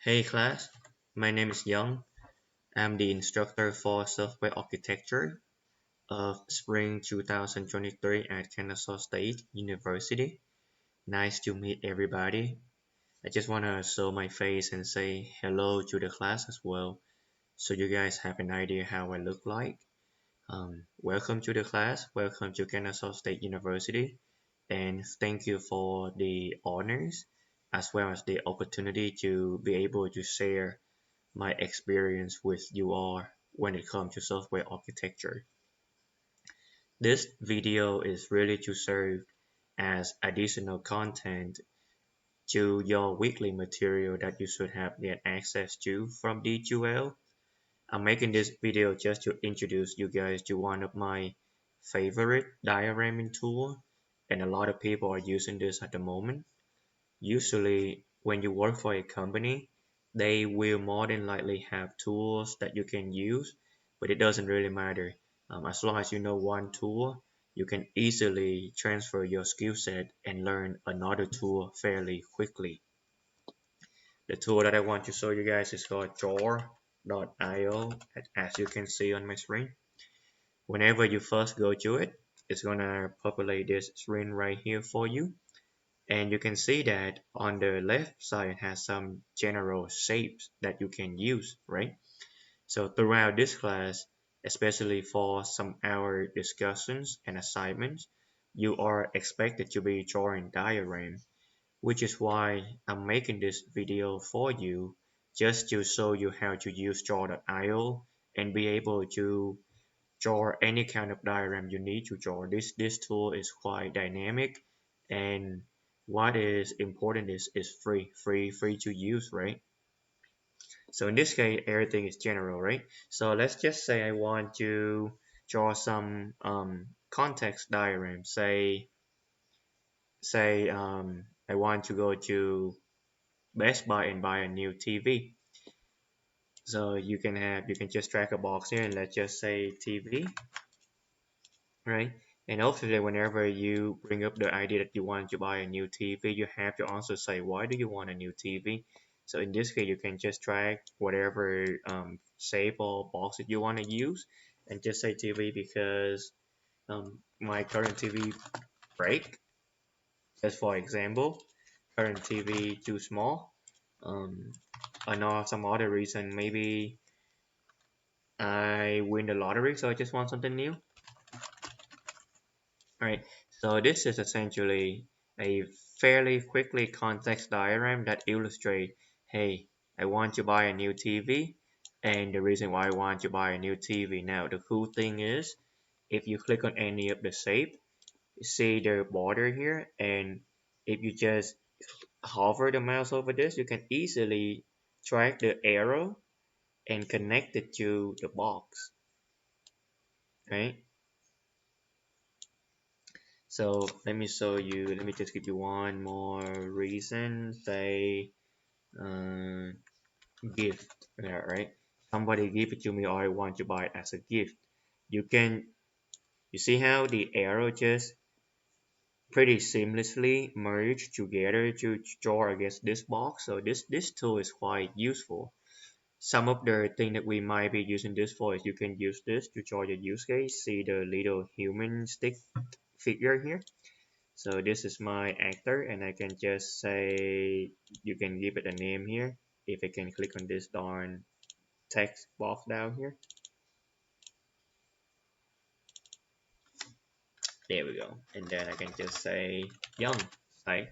Hey class, my name is Young. I'm the instructor for software architecture of spring 2023 at Kennesaw State University. Nice to meet everybody. I just want to show my face and say hello to the class as well, so you guys have an idea how I look like. Welcome to the class, welcome to Kennesaw State University, and thank you for the honors as well as the opportunity to be able to share my experience with you all when it comes to software architecture. This video is really to serve as additional content to your weekly material that you should have get access to from D2L. I'm making this video just to introduce you guys to one of my favorite diagramming tool, and a lot of people are using this at the moment. Usually, when you work for a company, they will more than likely have tools that you can use, but it doesn't really matter. As long as you know one tool, you can easily transfer your skill set and learn another tool fairly quickly. The tool that I want to show you guys is called Draw.io, as you can see on my screen. Whenever you first go to it, it's gonna populate this screen right here for you. And you can see that on the left side it has some general shapes that you can use, right? So throughout this class, especially for some hour discussions and assignments, you are expected to be drawing diagram, which is why I'm making this video for you just to show you how to use Draw.io and be able to draw any kind of diagram you need to draw. This tool is quite dynamic, and what is important is free to use, right? So in this case, everything is general, right? So let's just say I want to draw some context diagram. Say I want to go to Best Buy and buy a new TV. So you can just drag a box here and let's just say TV, right? And also that whenever you bring up the idea that you want to buy a new TV, you have to also say why do you want a new TV. So in this case, you can just drag whatever shape or box that you want to use, and just say TV because my current TV break. Just for example, current TV too small. Um, I know some other reason. Maybe I win the lottery, so I just want something new. Right, so this is essentially a fairly quickly context diagram that illustrates, hey, I want to buy a new TV and the reason why I want to buy a new TV. Now, the cool thing is, if you click on any of the shape, you see the border here, and if you just hover the mouse over this, you can easily track the arrow and connect it to the box, right? So let me show you, let me just give you one more reason. Say uh, gift, yeah, right? Somebody give it to me or I want to buy it as a gift. You can, you see how the arrow just pretty seamlessly merge together to draw against this box. So this tool is quite useful. Some of the thing that we might be using this for is you can use this to draw your use case. See the little human stick figure here. So this is my actor and I can just say you can give it a name here if I can click on this darn text box down here. There we go. And then I can just say Young, right?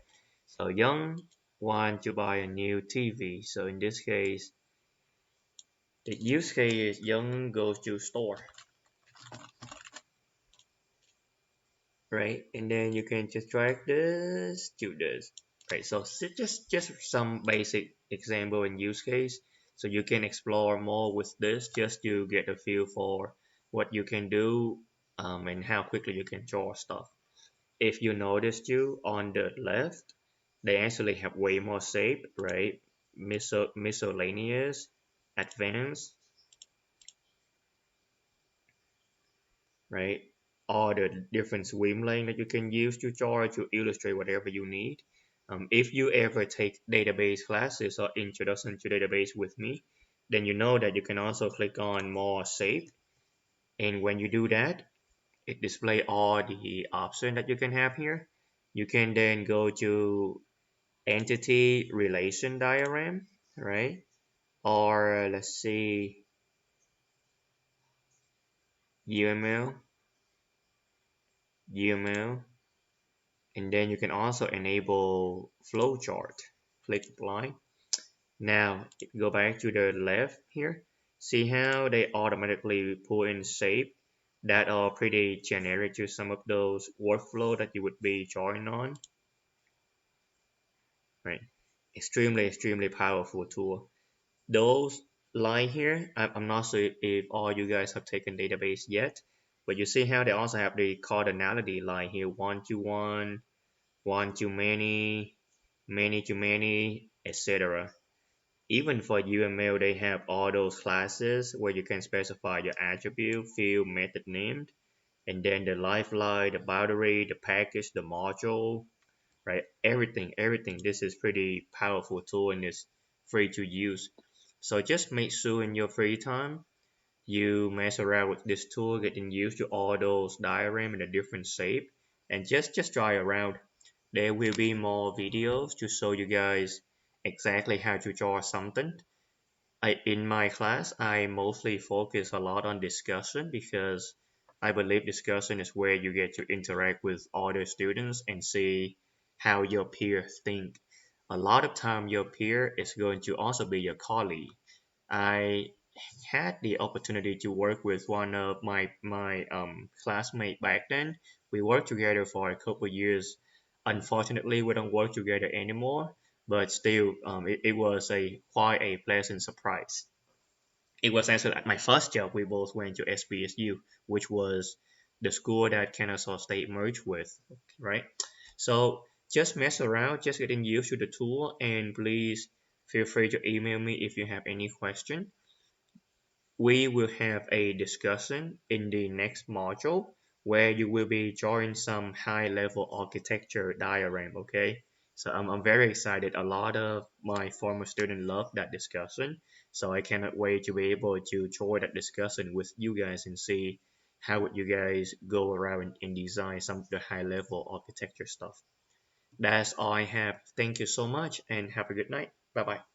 So Young want to buy a new TV. So in this case, the use case is Young goes to store, right? And then you can just drag this to this, right? So just some basic example and use case, so you can explore more with this just to get a feel for what you can do and how quickly you can draw stuff. If you notice too on the left, they actually have way more shape, right? Miscellaneous, advanced, right? All the different swim lane that you can use to draw to illustrate whatever you need. If you ever take database classes or introduction to database with me, then you know that you can also click on more saved. And when you do that, it display all the options that you can have here. You can then go to entity relation diagram, right? Or let's see, UML, UML, and then you can also enable flowchart. Click apply. Now go back to the left here. See how they automatically pull in shape that are pretty generic to some of those workflow that you would be drawing on, right? Extremely powerful tool. Those line here, I'm not sure if all you guys have taken database yet, but you see how they also have the cardinality line here, one to one, one to many to many, etc. Even for UML, they have all those classes where you can specify your attribute, field, method named, and then the lifeline, the boundary, the package, the module, right? Everything. This is pretty powerful tool and it's free to use. So just make sure in your free time you mess around with this tool, getting used to all those diagram in a different shape, and just try around. There will be more videos to show you guys exactly how to draw something. In my class, I mostly focus a lot on discussion because I believe discussion is where you get to interact with other students and see how your peers think. A lot of time, your peer is going to also be your colleague. I had the opportunity to work with one of my classmate back then. We worked together for a couple years. Unfortunately, we don't work together anymore, but still, it was a quite a pleasant surprise. It was actually my first job. We both went to SBSU, which was the school that Kennesaw State merged with, right? So just mess around, just getting used to the tool, and please feel free to email me if you have any question. We will have a discussion in the next module where you will be drawing some high level architecture diagram, okay? So I'm very excited. A lot of my former students love that discussion. So I cannot wait to be able to join that discussion with you guys and see how would you guys go around and design some of the high level architecture stuff. That's all I have. Thank you so much and have a good night. Bye bye.